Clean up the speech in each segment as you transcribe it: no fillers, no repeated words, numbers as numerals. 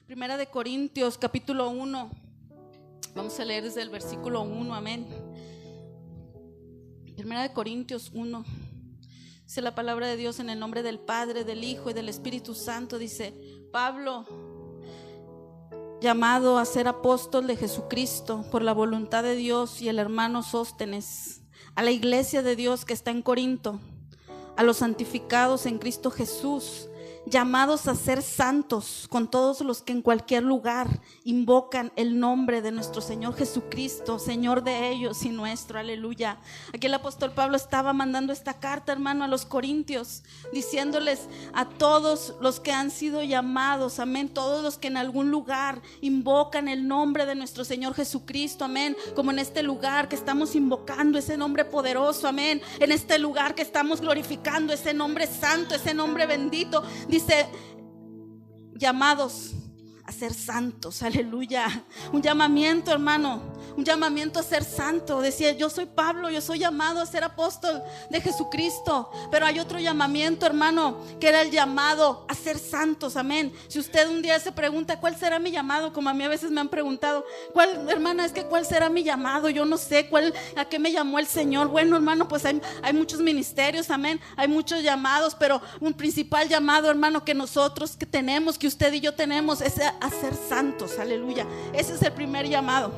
Primera de Corintios, capítulo 1. Vamos a leer desde el versículo 1, amén. Primera de Corintios 1. Dice la palabra de Dios en el nombre del Padre, del Hijo y del Espíritu Santo. Dice: Pablo, llamado a ser apóstol de Jesucristo por la voluntad de Dios, y el hermano Sóstenes, a la iglesia de Dios que está en Corinto, a los santificados en Cristo Jesús, llamados a ser santos, con todos los que en cualquier lugar invocan el nombre de nuestro Señor Jesucristo, Señor de ellos y nuestro, aleluya. Aquí el apóstol Pablo estaba mandando esta carta, hermano, a los corintios, diciéndoles a todos los que han sido llamados, amén, todos los que en algún lugar invocan el nombre de nuestro Señor Jesucristo, amén, como en este lugar que estamos invocando ese nombre poderoso, amén, en este lugar que estamos glorificando ese nombre santo, ese nombre bendito. Dice: llamados a ser santos, aleluya. Un llamamiento, hermano, un llamamiento a ser santo. Decía: yo soy Pablo, yo soy llamado a ser apóstol de Jesucristo. Pero hay otro llamamiento, hermano, que era el llamado a ser santos, amén. Si usted un día se pregunta: ¿cuál será mi llamado? Como a mí a veces me han preguntado: ¿cuál, hermana, es que cuál será mi llamado? Yo no sé a qué me llamó el Señor. Bueno, hermano, pues hay muchos ministerios, amén, hay muchos llamados, pero un principal llamado, hermano, que nosotros que tenemos, que usted y yo tenemos, es a ser santos, aleluya. Ese es el primer llamado.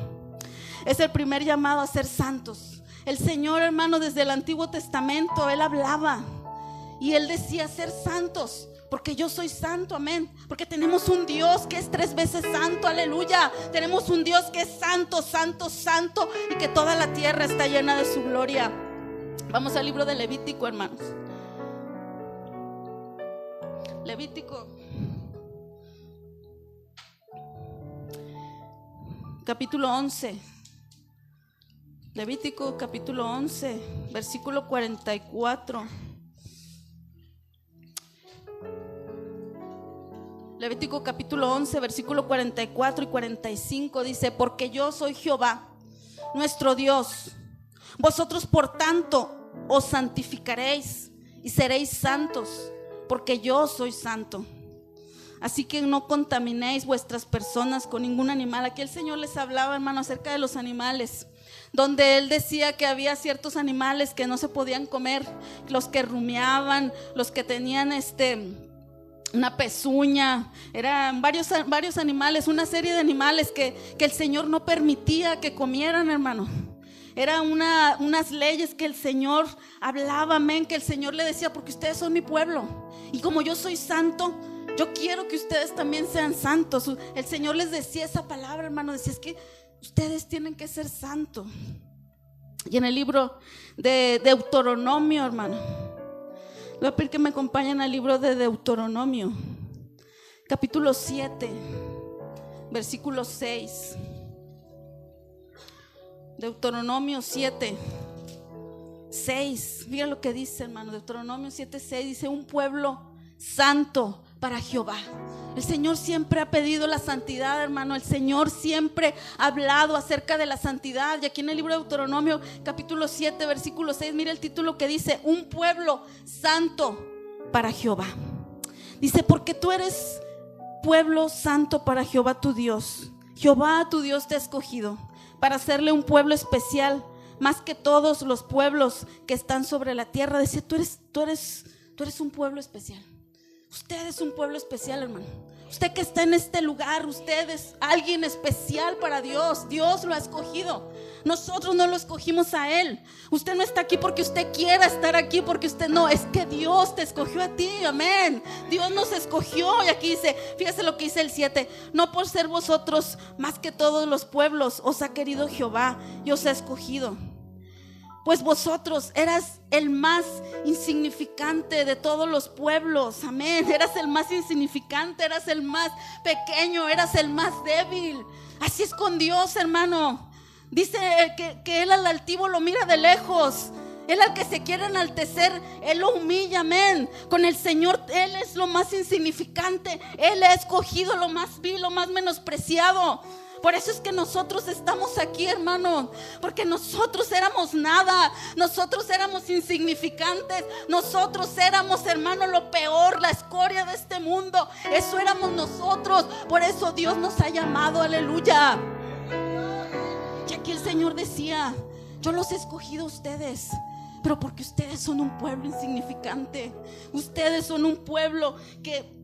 Es el primer llamado a ser santos. El Señor, hermano, desde el Antiguo Testamento, Él hablaba y Él decía: ser santos, porque yo soy santo, amén. Porque tenemos un Dios que es 3 veces santo, aleluya. Tenemos un Dios que es santo, santo, santo, y que toda la tierra está llena de su gloria. Vamos al libro de Levítico, hermanos. Levítico capítulo 11. Levítico capítulo 11, versículo 44. Levítico capítulo 11, versículo 44 y 45 dice: porque yo soy Jehová, nuestro Dios. Vosotros por tanto os santificaréis y seréis santos, porque yo soy santo. Así que no contaminéis vuestras personas con ningún animal. Aquí el Señor les hablaba, hermano, acerca de los animales, donde Él decía que había ciertos animales que no se podían comer, los que rumiaban, los que tenían una pezuña. Eran varios animales, una serie de animales que el Señor no permitía que comieran, hermano. Eran unas leyes que el Señor hablaba, amén, que el Señor le decía: porque ustedes son mi pueblo, y como yo soy santo, yo quiero que ustedes también sean santos. El Señor les decía esa palabra, hermano, decía: es que ustedes tienen que ser santos. Y en el libro de Deuteronomio, hermano, le voy a pedir que me acompañen al libro de Deuteronomio, capítulo 7, versículo 6. Deuteronomio 7, 6. Mira lo que dice, hermano. Deuteronomio 7, 6 dice: un pueblo santo para Jehová. El Señor siempre ha pedido la santidad, hermano. El Señor siempre ha hablado acerca de la santidad. Y aquí en el libro de Deuteronomio capítulo 7, versículo 6, mira el título que dice: un pueblo santo para Jehová. Dice: porque tú eres pueblo santo para Jehová tu Dios. Jehová tu Dios te ha escogido para hacerle un pueblo especial, más que todos los pueblos que están sobre la tierra. Decía: tú eres un pueblo especial. Usted es un pueblo especial, hermano. Usted que está en este lugar, usted es alguien especial para Dios. Dios lo ha escogido. Nosotros no lo escogimos a Él. Usted no está aquí porque usted quiera estar aquí, porque usted no. Es que Dios te escogió a ti, amén. Dios nos escogió. Y aquí dice, fíjese lo que dice el 7: no por ser vosotros más que todos los pueblos os ha querido Jehová y os ha escogido, pues vosotros eras el más insignificante de todos los pueblos, amén. Eras el más insignificante, eras el más pequeño, eras el más débil. Así es con Dios, hermano. Dice que Él al altivo lo mira de lejos. Él al que se quiere enaltecer, Él lo humilla, amén. Con el Señor, Él es lo más insignificante. Él ha escogido lo más vil, lo más menospreciado. Por eso es que nosotros estamos aquí, hermano, porque nosotros éramos nada, nosotros éramos insignificantes, nosotros éramos, hermano, lo peor, la escoria de este mundo. Eso éramos nosotros. Por eso Dios nos ha llamado, aleluya. Y aquí el Señor decía: yo los he escogido a ustedes, pero porque ustedes son un pueblo insignificante. Ustedes son un pueblo que,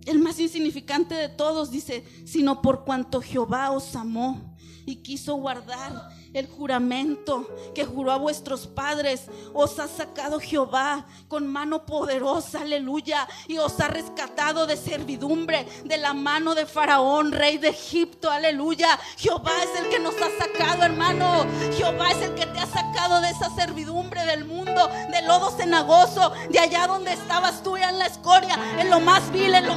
el más insignificante de todos, dice, sino por cuanto Jehová os amó y quiso guardar el juramento que juró a vuestros padres, os ha sacado Jehová con mano poderosa, aleluya, y os ha rescatado de servidumbre, de la mano de Faraón, rey de Egipto, aleluya. Jehová es el que nos ha sacado, hermano. Jehová es el que te ha sacado de esa servidumbre del mundo, del lodo cenagoso, de allá donde estabas tú en la escoria, en lo más vil, en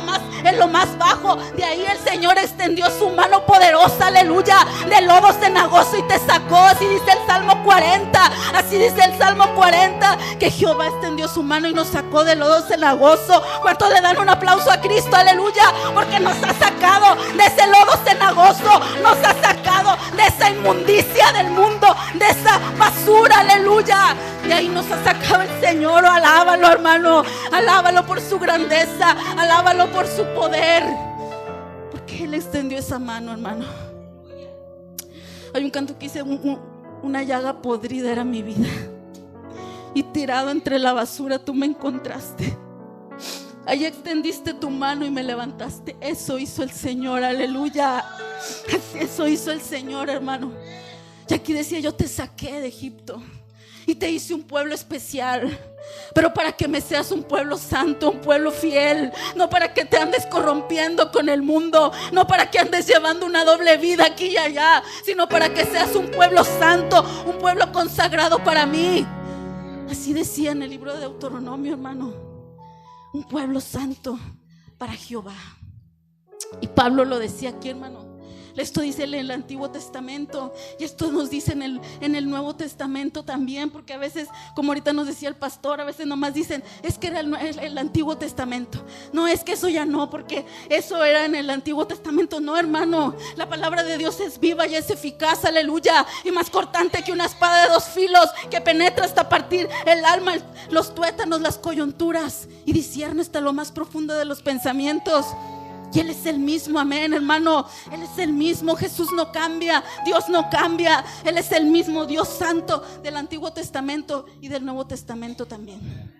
lo más bajo. De ahí el Señor extendió su mano poderosa, aleluya, del lodo cenagoso y te sacó. Así dice el Salmo 40, así dice el Salmo 40, que Jehová extendió su mano y nos sacó del lodo cenagoso. ¿Cuántos le dan un aplauso a Cristo? Aleluya, porque nos ha sacado de ese lodo cenagoso, nos ha sacado de esa inmundicia del mundo, de esa basura, aleluya. De ahí nos ha sacado el Señor. Oh, alábalo, hermano, alábalo por su grandeza, alábalo por su poder, porque Él extendió esa mano, hermano. Hay un canto que dice: una llaga podrida era mi vida, y tirado entre la basura tú me encontraste. Ahí extendiste tu mano y me levantaste. Eso hizo el Señor, aleluya. Eso hizo el Señor, hermano. Y aquí decía: yo te saqué de Egipto y te hice un pueblo especial, pero para que me seas un pueblo santo, un pueblo fiel. No para que te andes corrompiendo con el mundo, no para que andes llevando una doble vida aquí y allá, sino para que seas un pueblo santo, un pueblo consagrado para mí. Así decía en el libro de Deuteronomio, hermano: un pueblo santo para Jehová. Y Pablo lo decía aquí, hermano. Esto dice en el Antiguo Testamento, y esto nos dice en el Nuevo Testamento también, porque a veces, como ahorita nos decía el pastor, a veces nomás dicen: es que era el Antiguo Testamento. No, es que eso ya no, porque eso era en el Antiguo Testamento. No, hermano, la palabra de Dios es viva y es eficaz, aleluya, y más cortante que una espada de dos filos, que penetra hasta partir el alma, los tuétanos, las coyunturas, y discierne hasta lo más profundo de los pensamientos. Y Él es el mismo, amén, hermano. Él es el mismo. Jesús no cambia, Dios no cambia. Él es el mismo Dios santo del Antiguo Testamento y del Nuevo Testamento también.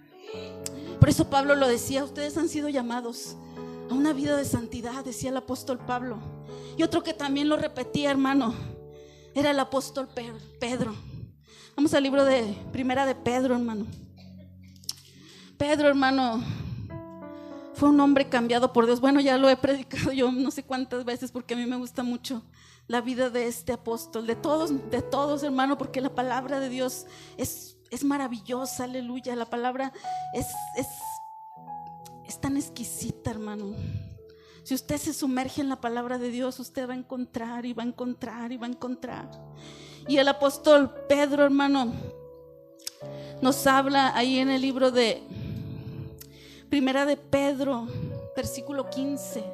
Por eso Pablo lo decía: ustedes han sido llamados a una vida de santidad, decía el apóstol Pablo. Y otro que también lo repetía, hermano, era el apóstol Pedro. Vamos al libro de Primera de Pedro, hermano. Pedro, hermano, fue un hombre cambiado por Dios. Bueno, ya lo he predicado yo no sé cuántas veces, porque a mí me gusta mucho la vida de este apóstol, de todos, hermano, porque la palabra de Dios es maravillosa, aleluya. La palabra es tan exquisita, hermano. Si usted se sumerge en la palabra de Dios, usted va a encontrar y va a encontrar y va a encontrar. Y el apóstol Pedro, hermano, nos habla ahí en el libro de Primera de Pedro, versículo 15,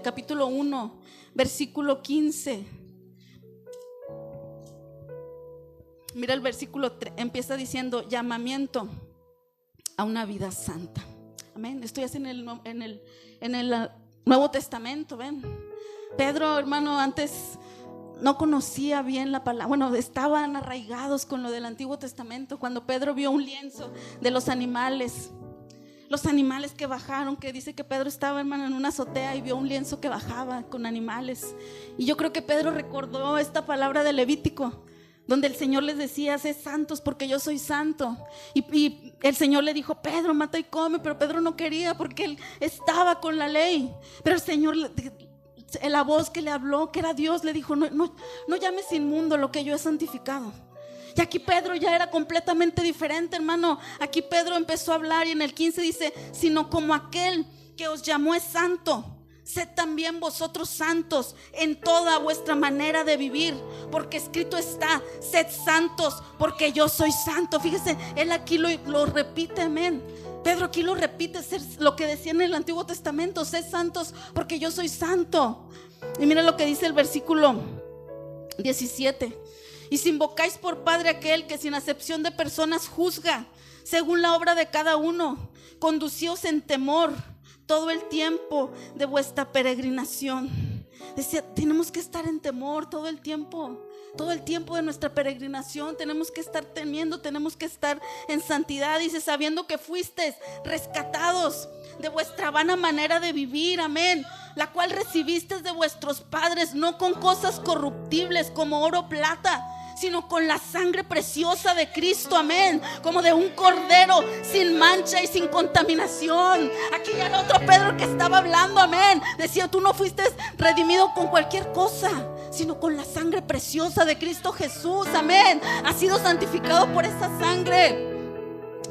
capítulo 1, versículo 15. Mira el versículo 3, empieza diciendo: llamamiento a una vida santa. Amén. Esto ya es en el Nuevo Testamento, ven. Pedro, hermano, antes no conocía bien la palabra. Bueno, estaban arraigados con lo del Antiguo Testamento. Cuando Pedro vio un lienzo de los animales que bajaron, que dice que Pedro estaba, hermano, en una azotea y vio un lienzo que bajaba con animales. Y yo creo que Pedro recordó esta palabra de Levítico, donde el Señor les decía: sed santos porque yo soy santo. Y el Señor le dijo: Pedro, mata y come. Pero Pedro no quería, porque él estaba con la ley. Pero el Señor, la voz que le habló, que era Dios, le dijo: no llames inmundo lo que yo he santificado. Y aquí Pedro ya era completamente diferente, hermano. Aquí Pedro empezó a hablar, y en el 15 dice: sino como aquel que os llamó es santo, sed también vosotros santos en toda vuestra manera de vivir, porque escrito está: sed santos porque yo soy santo. Fíjese, él aquí lo repite, amén. Pedro aquí lo repite, lo que decía en el Antiguo Testamento: sed santos porque yo soy santo. Y mira lo que dice el versículo 17. Y si invocáis por Padre aquel que sin acepción de personas juzga según la obra de cada uno, conducíos en temor todo el tiempo de vuestra peregrinación. Decía, tenemos que estar en temor todo el tiempo de nuestra peregrinación. Tenemos que estar temiendo, tenemos que estar en santidad. Dice, sabiendo que fuisteis rescatados de vuestra vana manera de vivir, amén, la cual recibisteis de vuestros padres, no con cosas corruptibles como oro o plata, sino con la sangre preciosa de Cristo, amén, como de un cordero sin mancha y sin contaminación. Aquí ya el otro Pedro que estaba hablando, amén, decía, tú no fuiste redimido con cualquier cosa, sino con la sangre preciosa de Cristo Jesús, amén. Has sido santificado por esa sangre,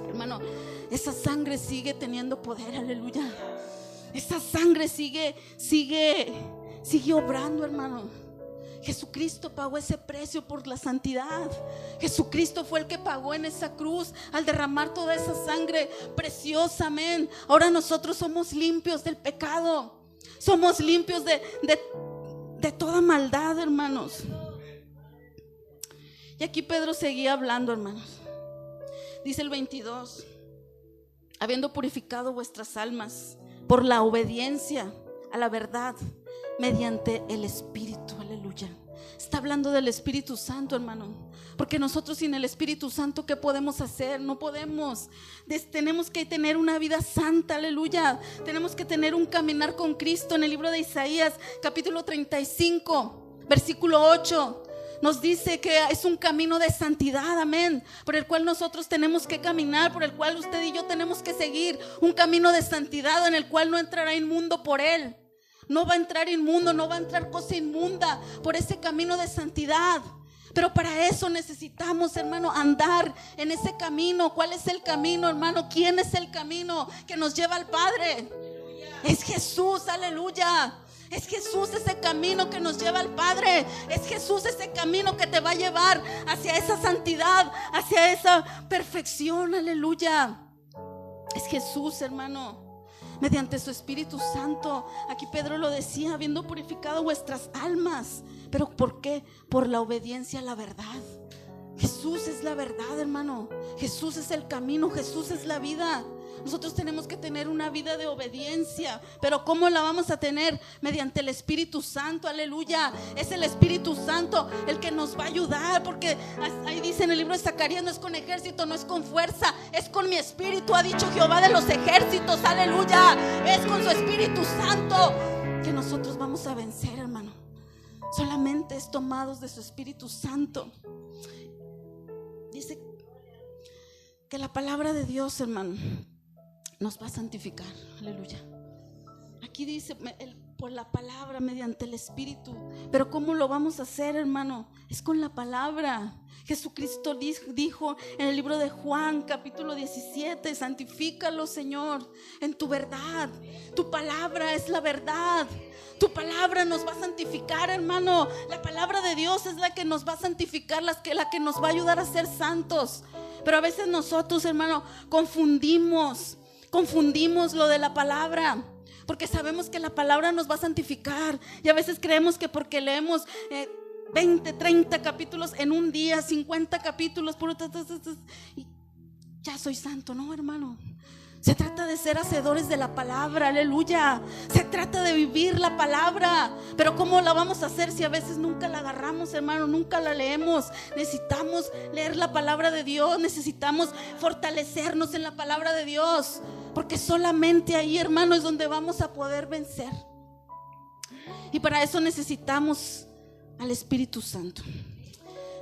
hermano. Esa sangre sigue teniendo poder, aleluya. Esa sangre sigue obrando, hermano. Jesucristo pagó ese precio por la santidad. Jesucristo fue el que pagó en esa cruz al derramar toda esa sangre preciosa, amén. Ahora nosotros somos limpios del pecado, somos limpios de toda maldad, hermanos. Y aquí Pedro seguía hablando, hermanos. Dice el 22, habiendo purificado vuestras almas por la obediencia a la verdad mediante el Espíritu, aleluya. Está hablando del Espíritu Santo, hermano, porque nosotros sin el Espíritu Santo, ¿qué podemos hacer? No podemos. Tenemos que tener una vida santa, aleluya. Tenemos que tener un caminar con Cristo. En el libro de Isaías, capítulo 35, versículo 8, nos dice que es un camino de santidad, amén, por el cual nosotros tenemos que caminar, por el cual usted y yo tenemos que seguir un camino de santidad en el cual no entrará inmundo por él. No va a entrar inmundo, no va a entrar cosa inmunda por ese camino de santidad. Pero para eso necesitamos, hermano, andar en ese camino. ¿Cuál es el camino, hermano? ¿Quién es el camino que nos lleva al Padre? Es Jesús, aleluya. Es Jesús ese camino que nos lleva al Padre. Es Jesús ese camino que te va a llevar hacia esa santidad, hacia esa perfección, aleluya. Es Jesús, hermano, mediante su Espíritu Santo. Aquí Pedro lo decía, habiendo purificado vuestras almas. ¿Pero por qué? Por la obediencia a la verdad. Jesús es la verdad, hermano. Jesús es el camino, Jesús es la vida. Nosotros tenemos que tener una vida de obediencia. Pero ¿cómo la vamos a tener? Mediante el Espíritu Santo, aleluya. Es el Espíritu Santo el que nos va a ayudar, porque ahí dice en el libro de Zacarías, no es con ejército, no es con fuerza, es con mi espíritu, ha dicho Jehová de los ejércitos, aleluya. Es con su Espíritu Santo que nosotros vamos a vencer, hermano. Solamente es tomados de su Espíritu Santo. Dice que la palabra de Dios, hermano, nos va a santificar, aleluya. Aquí dice por la palabra, mediante el Espíritu. Pero ¿cómo lo vamos a hacer, hermano? Es con la palabra. Jesucristo dijo en el libro de Juan, capítulo 17, santifícalo, Señor, en tu verdad. Tu palabra es la verdad. Tu palabra nos va a santificar, hermano. La palabra de Dios es la que nos va a santificar, la que nos va a ayudar a ser santos. Pero a veces nosotros, hermano, confundimos lo de la palabra, porque sabemos que la palabra nos va a santificar. Y a veces creemos que porque leemos 20, 30 capítulos en un día, 50 capítulos, y ya soy santo. No, hermano. Se trata de ser hacedores de la palabra, aleluya. Se trata de vivir la palabra. Pero ¿cómo la vamos a hacer si a veces nunca la agarramos, hermano? Nunca la leemos. Necesitamos leer la palabra de Dios. Necesitamos fortalecernos en la palabra de Dios, porque solamente ahí, hermano, es donde vamos a poder vencer. Y para eso necesitamos al Espíritu Santo.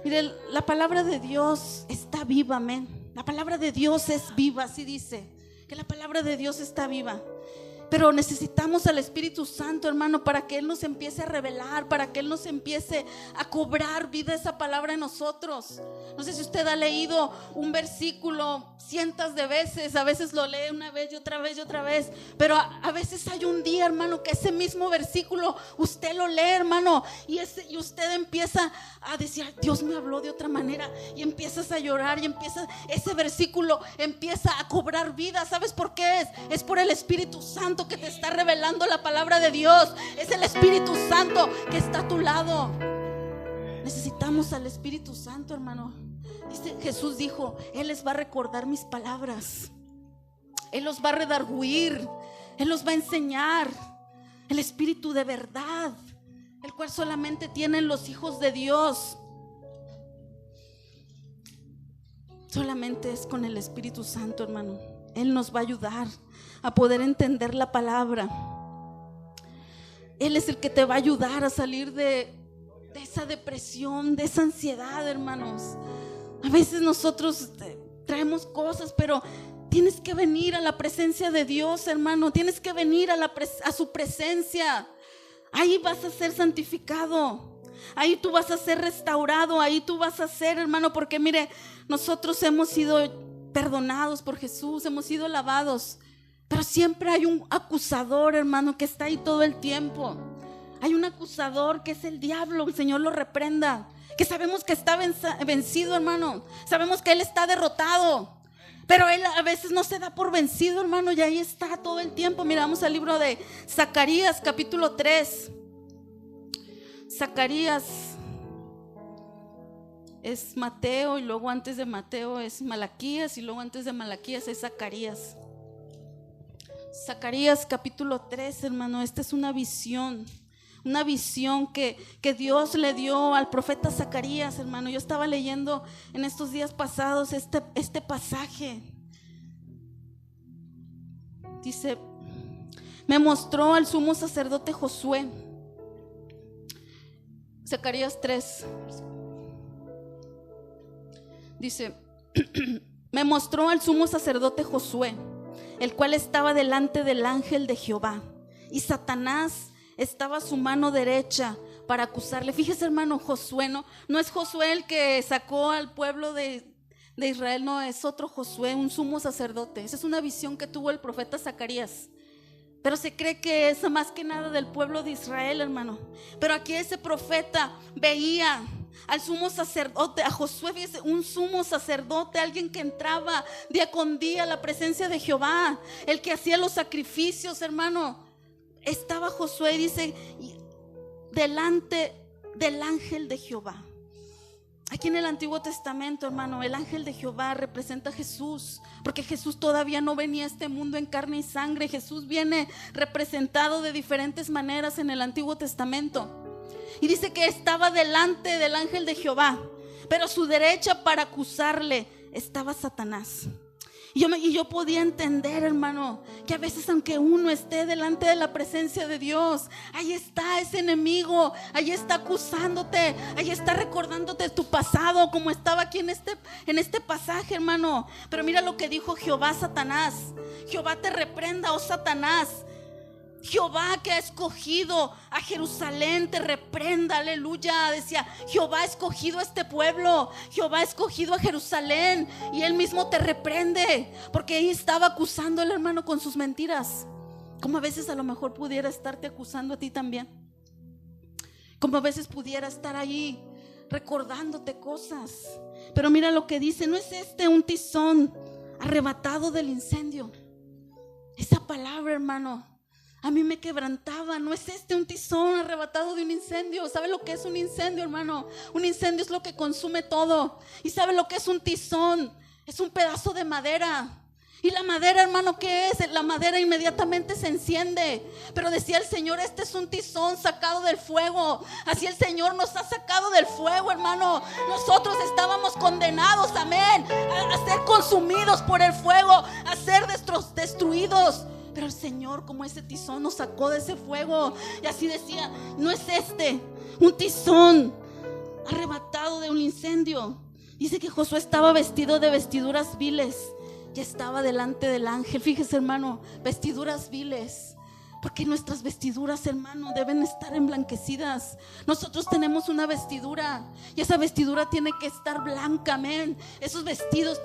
Mire, la palabra de Dios está viva, amén. La palabra de Dios es viva, así dice, que la palabra de Dios está viva. Pero necesitamos al Espíritu Santo, hermano, para que Él nos empiece a revelar, para que Él nos empiece a cobrar vida esa palabra en nosotros. No sé si usted ha leído un versículo cientos de veces, a veces lo lee una vez y otra vez y otra vez, pero a veces hay un día, hermano, que ese mismo versículo usted lo lee, hermano, y usted empieza a decir, Dios me habló de otra manera, y empiezas a llorar, y ese versículo empieza a cobrar vida. ¿Sabes por qué es? Es por el Espíritu Santo que te está revelando la palabra de Dios. Es el Espíritu Santo que está a tu lado. Necesitamos al Espíritu Santo, hermano. Jesús dijo: Él les va a recordar mis palabras, Él los va a redarguir, Él los va a enseñar. El Espíritu de verdad, el cual solamente tienen los hijos de Dios. Solamente es con el Espíritu Santo, hermano. Él nos va a ayudar a poder entender la palabra. Él es el que te va a ayudar a salir de esa depresión, de esa ansiedad, hermanos. A veces nosotros traemos cosas, pero tienes que venir a la presencia de Dios, hermano. Tienes que venir a su presencia. Ahí vas a ser santificado. Ahí tú vas a ser restaurado. Ahí tú vas a ser, hermano, porque mire, nosotros hemos sido perdonados por Jesús, hemos sido lavados, pero siempre hay un acusador, hermano, que está ahí todo el tiempo. Hay un acusador que es el diablo. El Señor lo reprenda. Que sabemos que está vencido, hermano. Sabemos que Él está derrotado, pero Él a veces no se da por vencido, hermano, y ahí está todo el tiempo. Miramos al libro de Zacarías, capítulo 3. Zacarías es Mateo, y luego antes de Mateo es Malaquías, y luego antes de Malaquías es Zacarías. Zacarías capítulo 3, hermano. Esta es una visión que Dios le dio al profeta Zacarías, hermano. Yo estaba leyendo en estos días pasados este pasaje. Dice: me mostró al sumo sacerdote Josué. Zacarías 3. Dice: me mostró al sumo sacerdote Josué, el cual estaba delante del ángel de Jehová, y Satanás estaba a su mano derecha para acusarle. Fíjese, hermano, Josué no es Josué el que sacó al pueblo de Israel, no, es otro Josué, un sumo sacerdote. Esa es una visión que tuvo el profeta Zacarías, pero se cree que es más que nada del pueblo de Israel, hermano. Pero aquí ese profeta veía al sumo sacerdote, a Josué, fíjese, un sumo sacerdote, alguien que entraba día con día a la presencia de Jehová, el que hacía los sacrificios, hermano. Estaba Josué, dice, delante del ángel de Jehová. Aquí en el Antiguo Testamento, hermano, el ángel de Jehová representa a Jesús, porque Jesús todavía no venía a este mundo en carne y sangre. Jesús viene representado de diferentes maneras en el Antiguo Testamento. Y dice que estaba delante del ángel de Jehová, pero a su derecha para acusarle estaba Satanás. Y yo podía entender, hermano, que a veces aunque uno esté delante de la presencia de Dios, ahí está ese enemigo, ahí está acusándote, ahí está recordándote tu pasado, como estaba aquí en este pasaje, hermano. Pero mira lo que dijo Jehová a Satanás: Jehová te reprenda, oh Satanás. Jehová que ha escogido a Jerusalén te reprenda, aleluya. Decía: Jehová ha escogido a este pueblo, Jehová ha escogido a Jerusalén, y Él mismo te reprende, porque ahí estaba acusando al hermano con sus mentiras, como a veces a lo mejor pudiera estarte acusando a ti también, como a veces pudiera estar ahí recordándote cosas. Pero mira lo que dice: no es este un tizón arrebatado del incendio. Esa palabra, hermano, a mí me quebrantaba. No es este un tizón arrebatado de un incendio. ¿Sabe lo que es un incendio, hermano? Un incendio es lo que consume todo. ¿Y sabe lo que es un tizón? Es un pedazo de madera. Y la madera, hermano, ¿qué es? La madera inmediatamente se enciende. Pero decía el Señor: este es un tizón sacado del fuego. Así el Señor nos ha sacado del fuego, hermano. Nosotros estábamos condenados, amén, a ser consumidos por el fuego, a ser destruidos. Pero el Señor, como ese tizón, nos sacó de ese fuego. Y así decía: no es este un tizón arrebatado de un incendio. Dice que Josué estaba vestido de vestiduras viles y estaba delante del ángel. Fíjese, hermano, vestiduras viles, porque nuestras vestiduras, hermano, deben estar emblanquecidas. Nosotros tenemos una vestidura, y esa vestidura tiene que estar blanca, amén. Esos vestidos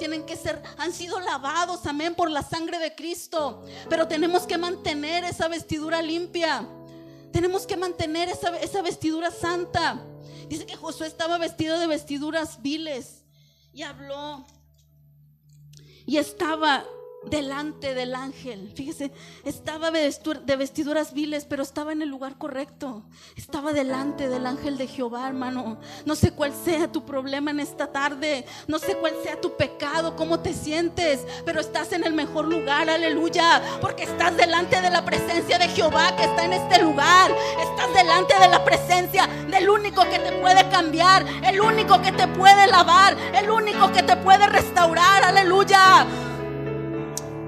han sido lavados, amén, por la sangre de Cristo. Pero tenemos que mantener esa vestidura limpia. Tenemos que mantener esa vestidura santa. Dice que Josué estaba vestido de vestiduras viles y habló. Y estaba delante del ángel. Fíjese, estaba de vestiduras viles, pero estaba en el lugar correcto. Estaba delante del ángel de Jehová, hermano. No sé cuál sea tu problema en esta tarde, no sé cuál sea tu pecado, cómo te sientes, pero estás en el mejor lugar, aleluya, porque estás delante de la presencia de Jehová que está en este lugar. Estás delante de la presencia del único que te puede cambiar, el único que te puede lavar, el único que te puede restaurar, aleluya.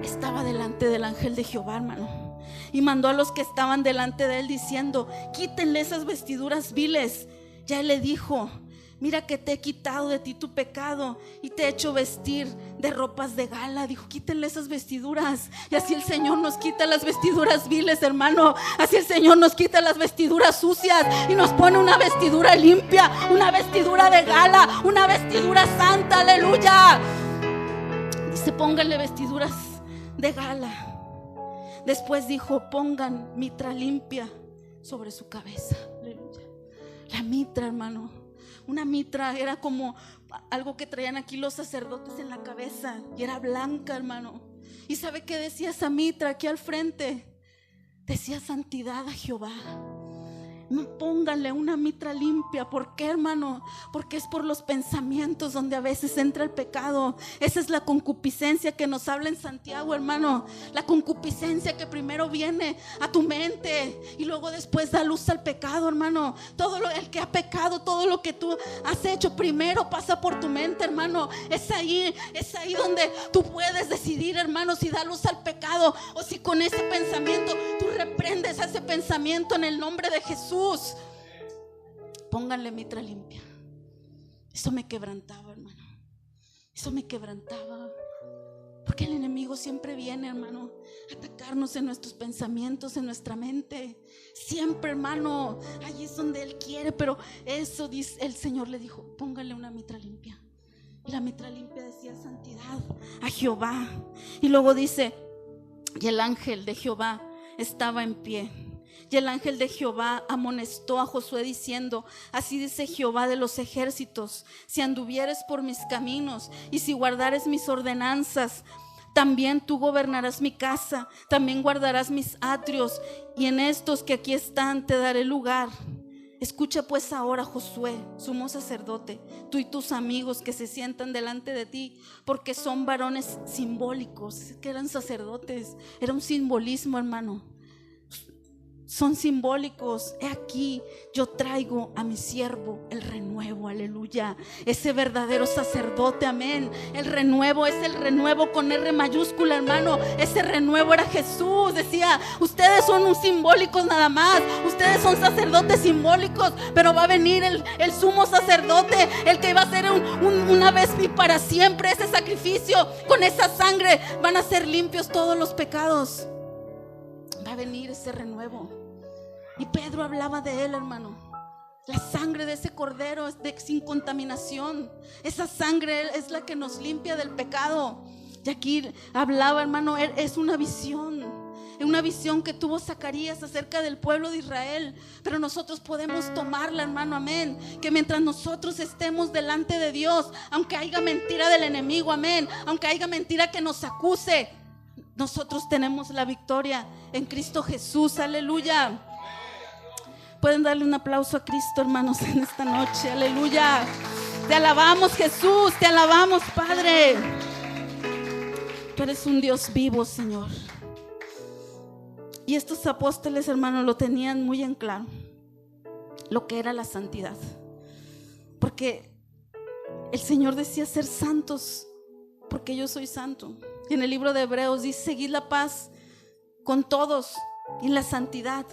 Estaba delante del ángel de Jehová, hermano, y mandó a los que estaban delante de él diciendo: quítenle esas vestiduras viles. Ya él le dijo: mira que te he quitado de ti tu pecado y te he hecho vestir de ropas de gala. Dijo: quítenle esas vestiduras. Y así el Señor nos quita las vestiduras viles, hermano. Así el Señor nos quita las vestiduras sucias y nos pone una vestidura limpia, una vestidura de gala, una vestidura santa, aleluya. Dice: pónganle vestiduras de gala. Después dijo: pongan mitra limpia sobre su cabeza. Aleluya. La mitra, hermano, una mitra era como algo que traían aquí los sacerdotes en la cabeza, y era blanca, hermano. ¿Y sabe qué decía esa mitra aquí al frente? Decía: santidad a Jehová. Pónganle una mitra limpia. ¿Por qué, hermano? Porque es por los pensamientos donde a veces entra el pecado. Esa es la concupiscencia que nos habla en Santiago, hermano. La concupiscencia que primero viene a tu mente y luego después da luz al pecado, hermano. El que ha pecado, todo lo que tú has hecho, primero pasa por tu mente, hermano. Es ahí donde tú puedes decidir, hermano, si da luz al pecado o si con ese pensamiento tú reprendes a ese pensamiento en el nombre de Jesús. Pónganle mitra limpia. Eso me quebrantaba, hermano. Eso me quebrantaba. Porque el enemigo siempre viene, hermano, a atacarnos en nuestros pensamientos, en nuestra mente. Siempre, hermano, allí es donde él quiere. Pero eso dice, el Señor le dijo: pónganle una mitra limpia. Y la mitra limpia decía: santidad a Jehová. Y luego dice: y el ángel de Jehová estaba en pie. Y el ángel de Jehová amonestó a Josué diciendo: así dice Jehová de los ejércitos, si anduvieres por mis caminos y si guardares mis ordenanzas, también tú gobernarás mi casa, también guardarás mis atrios, y en estos que aquí están te daré lugar. Escucha pues ahora, Josué, sumo sacerdote, tú y tus amigos que se sientan delante de ti, porque son varones simbólicos. Que eran sacerdotes, era un simbolismo, hermano. Son simbólicos. He aquí, yo traigo a mi siervo el renuevo, aleluya. Ese verdadero sacerdote, amén. El renuevo es el renuevo con R mayúscula, hermano. Ese renuevo era Jesús. Decía: ustedes son un simbólicos nada más, ustedes son sacerdotes simbólicos, pero va a venir el sumo sacerdote, el que va a ser una vez y para siempre. Ese sacrificio, con esa sangre van a ser limpios todos los pecados. Va a venir ese renuevo. Y Pedro hablaba de él, hermano. La sangre de ese cordero es sin contaminación. Esa sangre es la que nos limpia del pecado. Y aquí hablaba, hermano, es una visión que tuvo Zacarías acerca del pueblo de Israel. Pero nosotros podemos tomarla, hermano, amén. Que mientras nosotros estemos delante de Dios, aunque haya mentira del enemigo, amén, aunque haya mentira que nos acuse, nosotros tenemos la victoria en Cristo Jesús, aleluya. Pueden darle un aplauso a Cristo, hermanos, en esta noche, aleluya. Te alabamos, Jesús, te alabamos, Padre. Tú eres un Dios vivo, Señor. Y estos apóstoles, hermanos, lo tenían muy en claro, lo que era la santidad. Porque el Señor decía: ser santos, porque yo soy santo. Y en el libro de Hebreos dice: seguid la paz con todos y la santidad,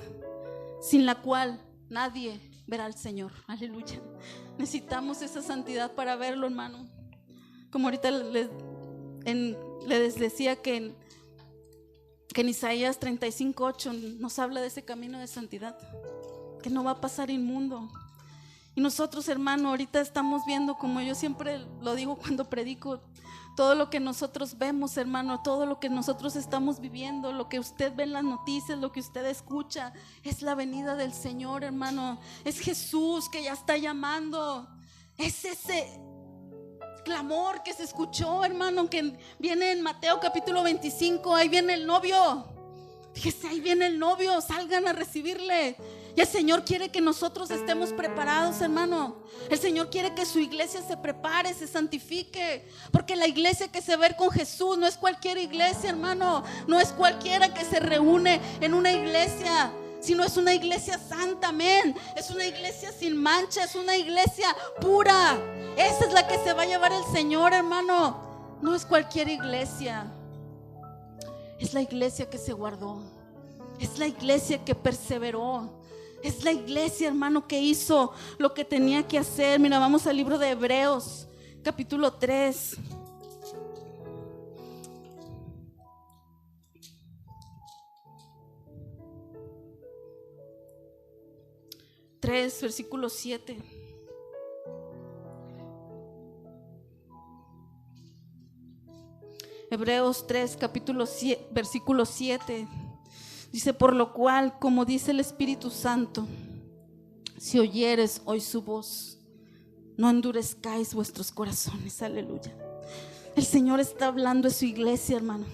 sin la cual nadie verá al Señor. Aleluya. Necesitamos esa santidad para verlo, hermano. Como ahorita les decía que en Isaías 35:8 nos habla de ese camino de santidad, que no va a pasar inmundo. Y nosotros, hermano, ahorita estamos viendo, como yo siempre lo digo cuando predico, todo lo que nosotros vemos, hermano, todo lo que nosotros estamos viviendo, lo que usted ve en las noticias, lo que usted escucha, es la venida del Señor, hermano. Es Jesús que ya está llamando. Es clamor que se escuchó, hermano, que viene en Mateo capítulo 25, ahí viene el novio. Fíjese, ahí viene el novio, salgan a recibirle. Y el Señor quiere que nosotros estemos preparados, hermano. El Señor quiere que su iglesia se prepare, se santifique. Porque la iglesia que se ve con Jesús no es cualquier iglesia, hermano. No es cualquiera que se reúne en una iglesia, sino es una iglesia santa, amén. Es una iglesia sin mancha, es una iglesia pura. Esa es la que se va a llevar el Señor, hermano. No es cualquier iglesia. Es la iglesia que se guardó. Es la iglesia que perseveró. Es la iglesia, hermano, que hizo lo que tenía que hacer. Mira, vamos al libro de Hebreos, capítulo 3. Versículo 7. Hebreos 3, capítulo 7, versículo 7. Dice: por lo cual, como dice el Espíritu Santo, si oyeres hoy su voz, no endurezcáis vuestros corazones. Aleluya. El Señor está hablando a su iglesia, hermano.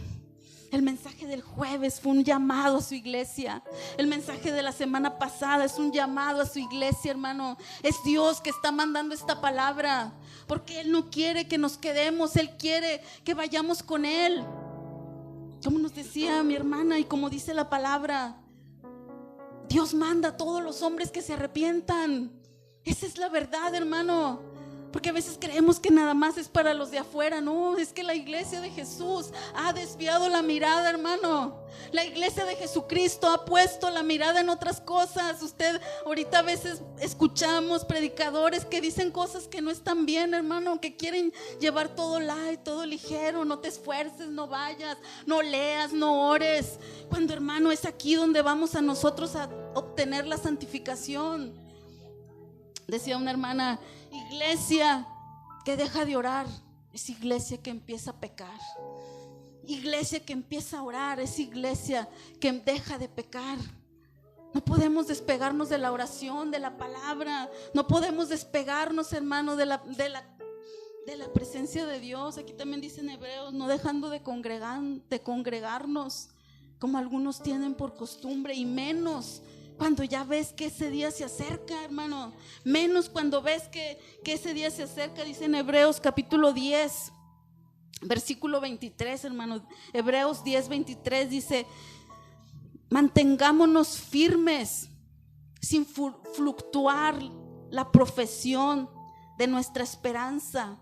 El mensaje del jueves fue un llamado a su iglesia. El mensaje de la semana pasada es un llamado a su iglesia, hermano. Es Dios que está mandando esta palabra, porque Él no quiere que nos quedemos, Él quiere que vayamos con Él. Como nos decía mi hermana y como dice la palabra, Dios manda a todos los hombres que se arrepientan. Esa es la verdad, hermano. Porque a veces creemos que nada más es para los de afuera. No, es que la iglesia de Jesús ha desviado la mirada, hermano. La iglesia de Jesucristo ha puesto la mirada en otras cosas. Usted ahorita a veces escuchamos predicadores que dicen cosas que no están bien, hermano, que quieren llevar todo light, todo ligero. No te esfuerces, no vayas, no leas, no ores. Cuando, hermano, es aquí donde vamos a nosotros a obtener la santificación. Decía una hermana: iglesia que deja de orar es iglesia que empieza a pecar. Iglesia que empieza a orar es iglesia que deja de pecar. No podemos despegarnos de la oración, de la palabra. No podemos despegarnos, hermano, de la presencia de Dios. Aquí también dice en Hebreos: no dejando de congregarnos como algunos tienen por costumbre, y menos cuando ya ves que ese día se acerca, hermano. Menos cuando ves que ese día se acerca. Dice en Hebreos capítulo 10, versículo 23, hermano. Hebreos 10, 23 dice: mantengámonos firmes sin fluctuar la profesión de nuestra esperanza,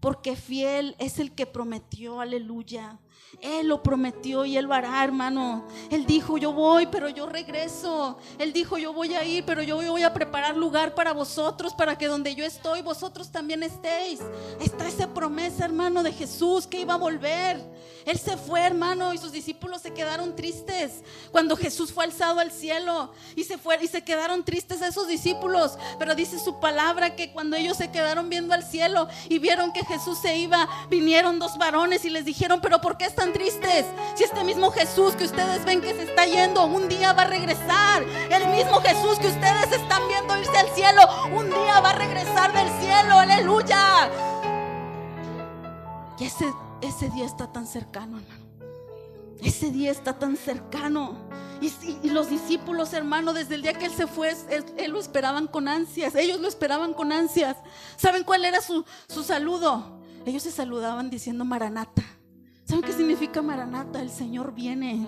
porque fiel es el que prometió. Aleluya. Él lo prometió y Él lo hará, hermano. Él dijo: yo voy, pero yo regreso. Él dijo: yo voy a ir, pero yo voy a preparar lugar para vosotros, para que donde yo estoy, vosotros también estéis. Está esa promesa, hermano, de Jesús, que iba a volver. Él se fue, hermano, y sus discípulos se quedaron tristes cuando Jesús fue alzado al cielo, y se quedaron tristes esos discípulos. Pero dice su palabra que cuando ellos se quedaron viendo al cielo y vieron que Jesús se iba, vinieron dos varones y les dijeron: pero ¿por qué están tristes? Si este mismo Jesús que ustedes ven que se está yendo, un día va a regresar. El mismo Jesús que ustedes están viendo irse al cielo, un día va a regresar del cielo. Aleluya. Y ese día está tan cercano, hermano. Ese día está tan cercano. Y los discípulos, hermano, desde el día que Él se fue, Él lo esperaban con ansias. Ellos lo esperaban con ansias. ¿Saben cuál era su saludo? Ellos se saludaban diciendo: Maranata. ¿Saben qué significa Maranata? El Señor viene,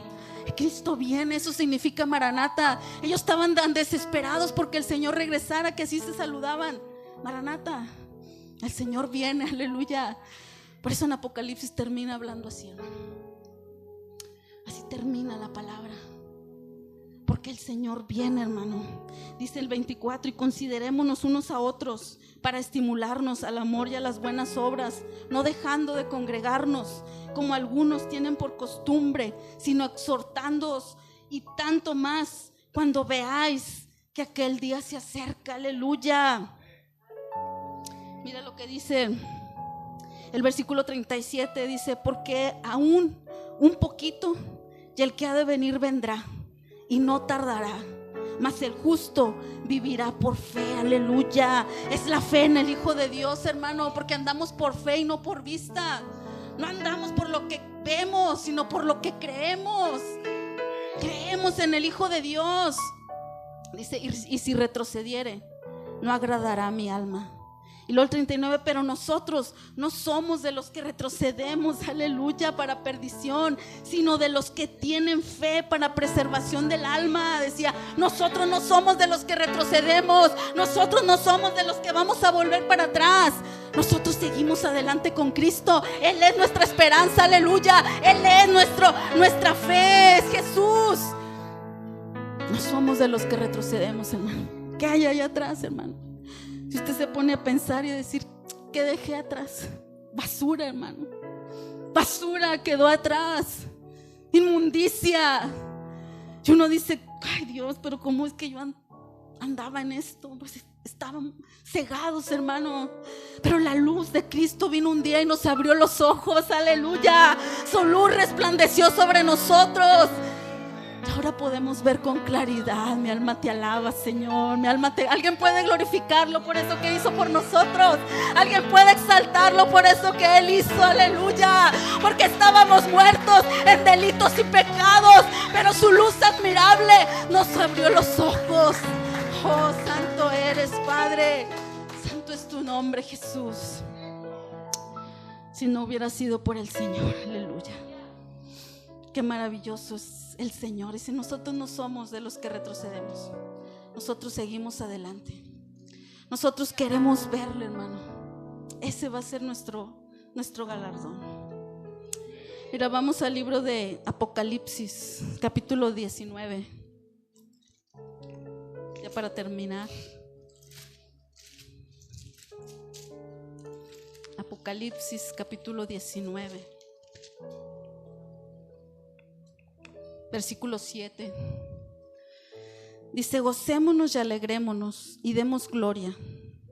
Cristo viene. Eso significa Maranata. Ellos estaban tan desesperados porque el Señor regresara, que así se saludaban: Maranata, el Señor viene. Aleluya. Por eso en Apocalipsis termina hablando así, hermano. Así termina la palabra, porque el Señor viene, hermano. Dice el 24: y considerémonos unos a otros para estimularnos al amor y a las buenas obras, no dejando de congregarnos como algunos tienen por costumbre, sino exhortándoos, y tanto más cuando veáis que aquel día se acerca. Aleluya. Mira lo que dice el versículo 37, dice: porque aún un poquito, y el que ha de venir vendrá, y no tardará. mas el justo vivirá por fe. Aleluya. Es la fe en el Hijo de Dios, hermano, porque andamos por fe y no por vista. No andamos por lo que vemos, sino por lo que creemos. Creemos en el Hijo de Dios. Dice, y si retrocediere, no agradará a mi alma. Y luego el 39, pero nosotros no somos de los que retrocedemos, aleluya, para perdición, sino de los que tienen fe para preservación del alma. Decía, nosotros no somos de los que retrocedemos, nosotros no somos de los que vamos a volver para atrás. Nosotros seguimos adelante con Cristo. Él es nuestra esperanza, aleluya. Él es nuestra fe, es Jesús. No somos de los que retrocedemos, hermano. ¿Qué hay allá atrás, hermano? Si usted se pone a pensar y a decir, ¿qué dejé atrás? Basura, hermano. Basura quedó atrás. Inmundicia. Y uno dice, ay Dios, pero ¿cómo es que yo andaba en esto? Pues estaban cegados, hermano. Pero la luz de Cristo vino un día y nos abrió los ojos, aleluya. Su luz resplandeció sobre nosotros. Ahora podemos ver con claridad. Mi alma te alaba, Señor. Alguien puede glorificarlo por eso que hizo por nosotros. Alguien puede exaltarlo por eso que Él hizo, aleluya. Porque estábamos muertos en delitos y pecados, pero su luz admirable nos abrió los ojos. Oh, santo eres, Padre. Santo es tu nombre, Jesús. Si no hubiera sido por el Señor, aleluya. Qué maravilloso es el Señor. Y si nosotros no somos de los que retrocedemos, nosotros seguimos adelante. Nosotros queremos verle, hermano. Ese va a ser nuestro galardón. Mira, vamos al libro de Apocalipsis, capítulo 19. Ya para terminar. Apocalipsis, capítulo 19. Versículo 7. Dice, gocémonos y alegrémonos y demos gloria,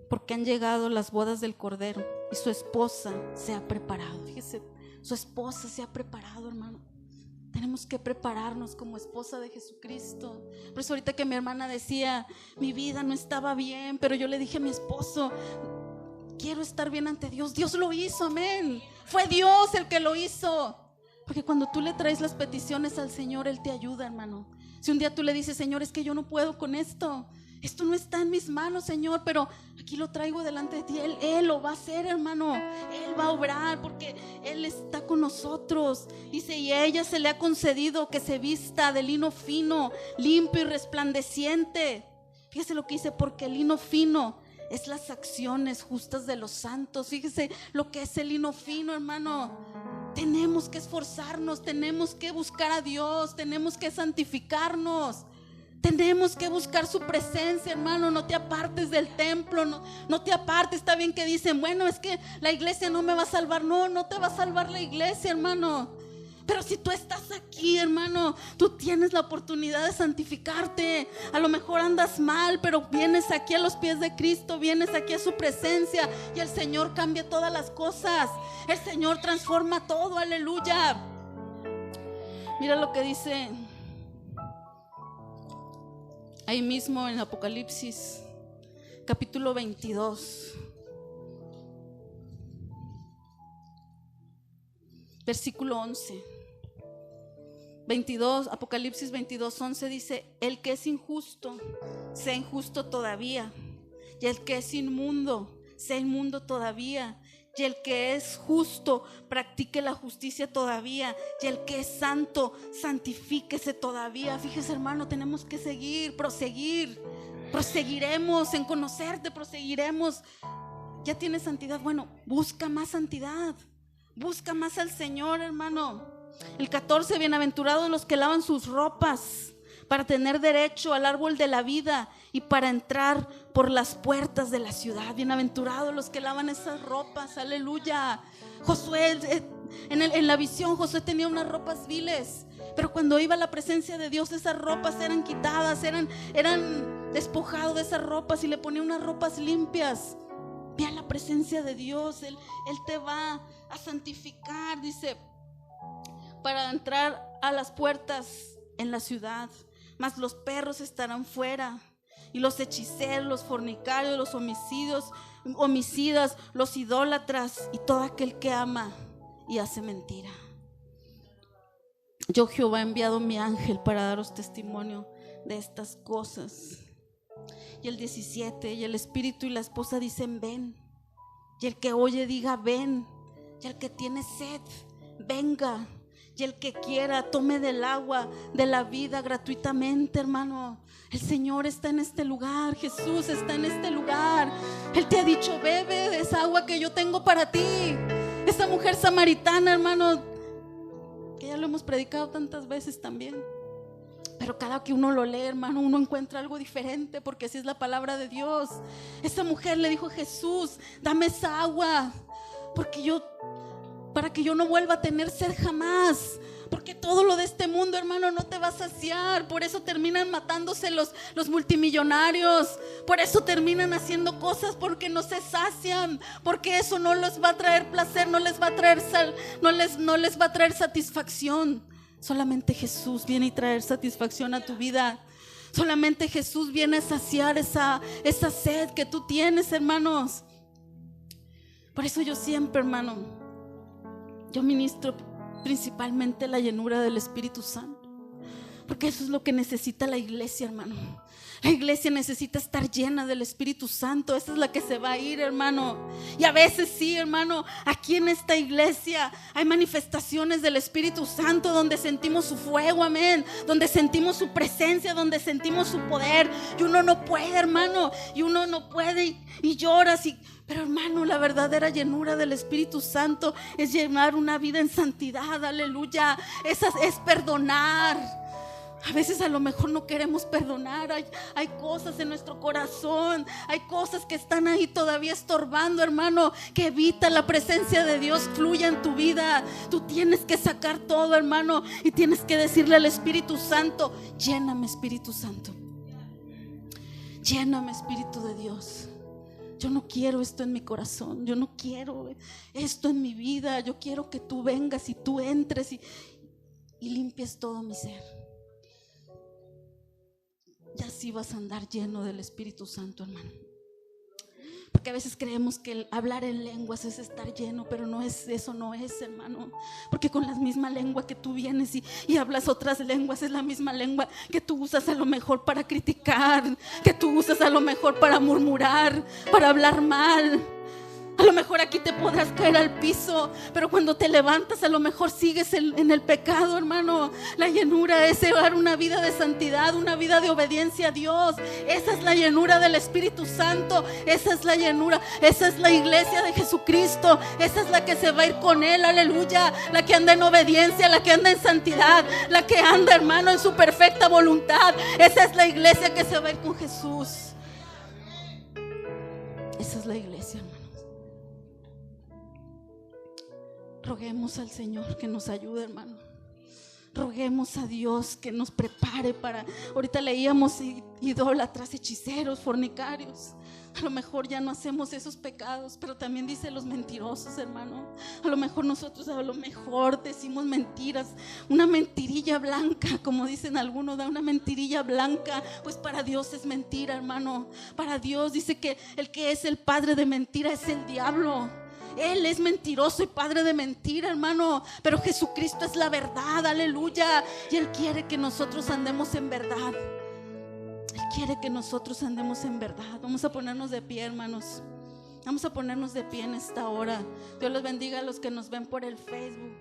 porque han llegado las bodas del Cordero y su esposa se ha preparado. Fíjese, su esposa se ha preparado, hermano. Tenemos que prepararnos como esposa de Jesucristo. Por eso ahorita que mi hermana decía, mi vida no estaba bien, pero yo le dije a mi esposo, quiero estar bien ante Dios. Dios lo hizo, amén. Fue Dios el que lo hizo. Porque cuando tú le traes las peticiones al Señor, Él te ayuda, hermano. Si un día tú le dices, Señor, es que yo no puedo con esto no está en mis manos, Señor, pero aquí lo traigo delante de ti. Él lo va a hacer, hermano. Él va a obrar porque Él está con nosotros. Dice, y a ella se le ha concedido que se vista de lino fino, limpio y resplandeciente. Fíjese lo que dice, porque el lino fino es las acciones justas de los santos. Fíjese lo que es el lino fino, hermano. Tenemos que esforzarnos, tenemos que buscar a Dios, tenemos que santificarnos, tenemos que buscar su presencia, hermano. No te apartes del templo, no te apartes. Está bien que dicen, bueno, es que la iglesia no me va a salvar. No te va a salvar la iglesia, hermano. Pero si tú estás aquí, hermano, tú tienes la oportunidad de santificarte. A lo mejor andas mal, pero vienes aquí a los pies de Cristo, vienes aquí a su presencia y el Señor cambia todas las cosas. El Señor transforma todo, aleluya. Mira lo que dice ahí mismo en Apocalipsis, capítulo 22. Versículo 11. 22, Apocalipsis 22, 11 dice, el que es injusto, sea injusto todavía, y el que es inmundo, sea inmundo todavía, y el que es justo, practique la justicia todavía, y el que es santo, santifíquese todavía. Fíjese, hermano, tenemos que proseguiremos en conocerte, proseguiremos. Ya tienes santidad, bueno, busca más santidad, busca más al Señor, hermano. El 14, bienaventurados los que lavan sus ropas para tener derecho al árbol de la vida y para entrar por las puertas de la ciudad. Bienaventurados los que lavan esas ropas, aleluya. Josué, en la visión, Josué tenía unas ropas viles, pero cuando iba a la presencia de Dios, esas ropas eran quitadas, eran despojados de esas ropas y le ponía unas ropas limpias. Ve a la presencia de Dios, Él te va a santificar, dice, para entrar a las puertas en la ciudad. mas los perros estarán fuera. Y los hechiceros, los fornicarios, los homicidas, los idólatras y todo aquel que ama y hace mentira. Yo, Jehová, he enviado mi ángel para daros testimonio de estas cosas. Y el 17, y el espíritu y la esposa dicen: ven. Y el que oye diga: ven. Y el que tiene sed, venga. Y el que quiera, tome del agua de la vida gratuitamente, hermano. El Señor está en este lugar. Jesús está en este lugar. Él te ha dicho: bebe de esa agua que yo tengo para ti. Esta mujer samaritana, hermano, que ya lo hemos predicado tantas veces también, pero cada que uno lo lee, hermano, uno encuentra algo diferente, porque así es la palabra de Dios. Esta mujer le dijo a Jesús: dame esa agua, para que yo no vuelva a tener sed jamás. Porque todo lo de este mundo, hermano, no te va a saciar. Por eso terminan matándose los multimillonarios. Por eso terminan haciendo cosas, porque no se sacian. Porque eso no les va a traer placer, no les va a traer no les va a traer satisfacción. Solamente Jesús viene a traer satisfacción a tu vida. Solamente Jesús viene a saciar esa sed que tú tienes, hermanos. Por eso yo siempre, hermano, yo ministro principalmente la llenura del Espíritu Santo, porque eso es lo que necesita la iglesia, hermano. La iglesia necesita estar llena del Espíritu Santo. Esa es la que se va a ir, hermano. Y a veces sí, hermano, aquí en esta iglesia hay manifestaciones del Espíritu Santo donde sentimos su fuego, amén, donde sentimos su presencia, donde sentimos su poder. Y uno no puede, hermano, y uno no puede y lloras pero, hermano, la verdadera llenura del Espíritu Santo es llevar una vida en santidad, aleluya. Es perdonar. A veces a lo mejor no queremos perdonar. Hay cosas en nuestro corazón, hay cosas que están ahí todavía estorbando, hermano, que evita la presencia de Dios fluya en tu vida. Tú tienes que sacar todo, hermano, y tienes que decirle al Espíritu Santo: lléname, Espíritu Santo. Lléname, Espíritu de Dios. Yo no quiero esto en mi corazón, yo no quiero esto en mi vida. Yo quiero que tú vengas y tú entres y limpies todo mi ser. Y así vas a andar lleno del Espíritu Santo, hermano. Porque a veces creemos que el hablar en lenguas es estar lleno, pero no es eso, no es, hermano. Porque con la misma lengua que tú vienes y hablas otras lenguas, es la misma lengua que tú usas a lo mejor para criticar, que tú usas a lo mejor para murmurar, para hablar mal. A lo mejor aquí te podrás caer al piso, pero cuando te levantas a lo mejor sigues en el pecado, hermano. La llenura es llevar una vida de santidad, una vida de obediencia a Dios. Esa es la llenura del Espíritu Santo. Esa es la llenura, esa es la iglesia de Jesucristo. Esa es la que se va a ir con Él, aleluya. La que anda en obediencia, la que anda en santidad, la que anda, hermano, en su perfecta voluntad. Esa es la iglesia que se va a ir con Jesús. Esa es la iglesia, hermano. Roguemos al Señor que nos ayude, hermano. Roguemos a Dios que nos prepare para... Ahorita leíamos idólatras, hechiceros, fornicarios. A lo mejor ya no hacemos esos pecados, pero también dice los mentirosos, hermano. A lo mejor nosotros decimos mentiras, una mentirilla blanca, como dicen algunos, da una mentirilla blanca. Pues para Dios es mentira, hermano. Para Dios dice que el que es el padre de mentira es el diablo. Él es mentiroso y padre de mentira, hermano. Pero Jesucristo es la verdad, aleluya. Y Él quiere que nosotros andemos en verdad. Él quiere que nosotros andemos en verdad. Vamos a ponernos de pie, hermanos. Vamos a ponernos de pie en esta hora. Dios los bendiga a los que nos ven por el Facebook.